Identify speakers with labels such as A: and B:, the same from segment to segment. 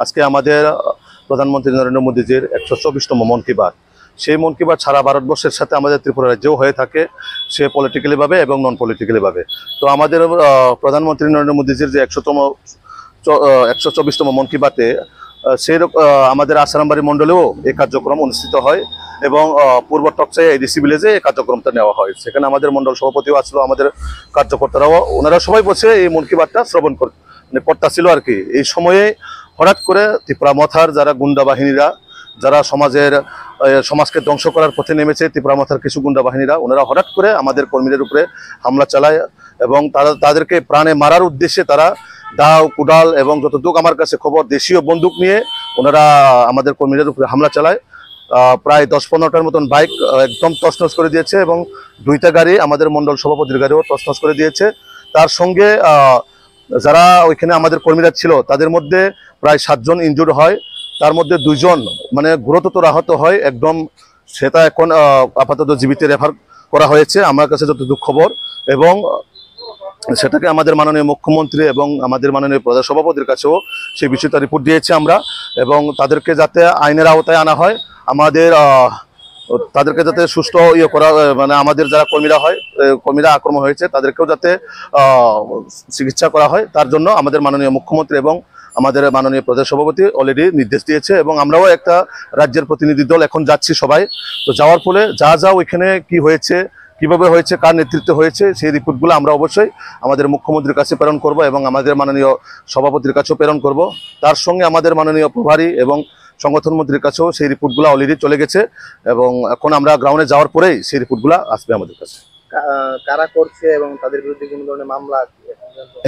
A: আজকে আমাদের প্রধানমন্ত্রী নরেন্দ্র মোদীজির 124তম মন কি বাত। সেই মন কি বাত সারা ভারতবর্ষের সাথে আমাদের ত্রিপুরা রাজ্যেও হয়ে থাকে, সে পলিটিক্যালিভাবে এবং নন পলিটিক্যালিভাবে। তো আমাদের প্রধানমন্ত্রী নরেন্দ্র মোদীজির যে 124তম মন কি বাতে সেই আমাদের আসারামবাড়ি মণ্ডলেও এই কার্যক্রম অনুষ্ঠিত হয় এবং পূর্ব টকচাই এডিসি ভিলেজে এই কার্যক্রমটা নেওয়া হয়। সেখানে আমাদের মণ্ডল সভাপতিও আসলো, আমাদের কার্যকর্তারাও, ওনারা সবাই বসে এই মন কি বাতটা শ্রবণ করতেছিল আর কি। এই সময়ে হঠাৎ করে ত্রিপুরা মথার যারা গুন্ডা বাহিনীরা, যারা সমাজকে ধ্বংস করার পথে নেমেছে, ত্রিপুরা মথার কিছু গুন্ডা বাহিনীরা, ওনারা হঠাৎ করে আমাদের কর্মীদের উপরে হামলা চালায় এবং তাদেরকে প্রাণে মারার উদ্দেশ্যে তারা দাও কুড়াল এবং যতটুকু আমার কাছে খবর দেশীয় বন্দুক নিয়ে ওনারা আমাদের কর্মীদের উপরে হামলা চালায়। প্রায় 10-15টার মতন বাইক একদম তছনছ করে দিয়েছে এবং 2টা গাড়ি আমাদের মণ্ডল সভাপতির গাড়িও তছনছ করে দিয়েছে। তার সঙ্গে যারা ওইখানে আমাদের কর্মীরা ছিল তাদের মধ্যে প্রায় 7 জন ইনজুর্ড হয়, তার মধ্যে 2 জন মানে গুরুতর আহত হয় একদম। সেটা এখন আপাতত জীবিত রেফার করা হয়েছে আমার কাছে যতটুকু খবর, এবং সেটাকে আমাদের মাননীয় মুখ্যমন্ত্রী এবং আমাদের মাননীয় প্রধান সভাপতির কাছেও সেই বিষয়টা রিপোর্ট দিয়েছি আমরা, এবং তাদেরকে যাতে আইনের আওতায় আনা হয়, তাদেরকে যাতে সুস্থ করা, মানে আমাদের যারা কর্মীরা আক্রমণ হয়েছে তাদেরকেও যাতে চিকিৎসা করা হয়, তার জন্য আমাদের মাননীয় মুখ্যমন্ত্রী এবং আমাদের মাননীয় প্রধান সভাপতি অলরেডি নির্দেশ দিয়েছে। এবং আমরাও একটা রাজ্যের প্রতিনিধি দল এখন যাচ্ছি সবাই। তো যাওয়ার ফলে যা ওইখানে কি হয়েছে, কিভাবে হয়েছে, কার নেতৃত্বে হয়েছে, সেই রিপোর্টগুলো আমরা অবশ্যই আমাদের মুখ্যমন্ত্রীর কাছে প্রেরণ করব এবং আমাদের মাননীয় সভাপতির কাছেও প্রেরণ করব। তার সঙ্গে আমাদের মাননীয় প্রভারী এবং সংগঠন মন্ত্রীর কাছেও সেই রিপোর্টগুলো অলরেডি চলে গেছে এবং এখন আমরা গ্রাউন্ডে যাওয়ার পরেই সেই রিপোর্টগুলো আসবে আমাদের কাছে।
B: কারা করছে এবং তাদের বিরুদ্ধে কোনো ধরনের মামলা?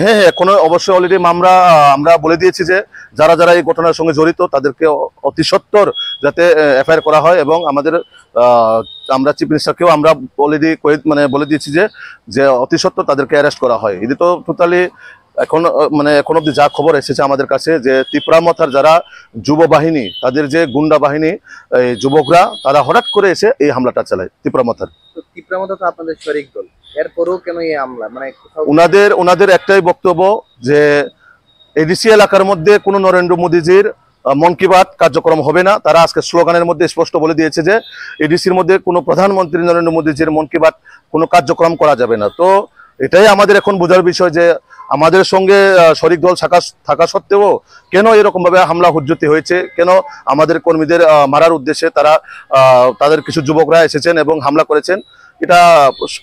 A: হ্যাঁ, এখনো অবশ্যই অলরেডি মামলা আমরা বলে দিয়েছি যে যারা এই ঘটনার সঙ্গে জড়িত তাদেরকে অতি সত্বর যাতে এফআইআর করা হয়, এবং আমরা চিফ মিনিস্টারকেও আমরা অলরেডি বলে দিয়েছি যে অতি সত্বর তাদেরকে অ্যারেস্ট করা হয়। এটি তো টোটালি এখন অব্দি যা খবর এসেছে আমাদের কাছে যে ত্রিপুরা মথার যারা যুব বাহিনী, তাদের যে গুন্ডা বাহিনী, এই যুবকরা তারা হঠাৎ করে এসে এই হামলাটা চালায় ত্রিপুরা মথার।
B: ত্রিপুরা মথা তো আপনাদের শরিক দল, এরপরেও কেন এই হামলা? মানে
A: ওনাদের একটাই বক্তব্য যে এডিসি এলাকার মধ্যে কোনো নরেন্দ্র মোদীজির মন কি বাত কার্যক্রম হবে না। তারা আজকে স্লোগানের মধ্যে স্পষ্ট বলে দিয়েছে যে এডিসির মধ্যে কোনো প্রধানমন্ত্রী নরেন্দ্র মোদীজির মন কি বাত কোনো কার্যক্রম করা যাবে না। তো এটাই আমাদের এখন বোঝার বিষয় যে আমাদের সঙ্গে শরিক দল থাকা সত্ত্বেও কেন এরকমভাবে হামলা হুজ্জতি হয়েছে, কেন আমাদের কর্মীদের মারার উদ্দেশ্যে তাদের কিছু যুবকরা এসেছেন এবং হামলা করেছেন, এটা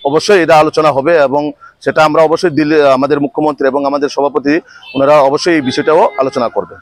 A: অবশ্যই আলোচনা হবে এবং সেটা আমরা অবশ্যই আমাদের মুখ্যমন্ত্রী এবং আমাদের সভাপতি ওনারা অবশ্যই এই বিষয়টাও আলোচনা করবেন।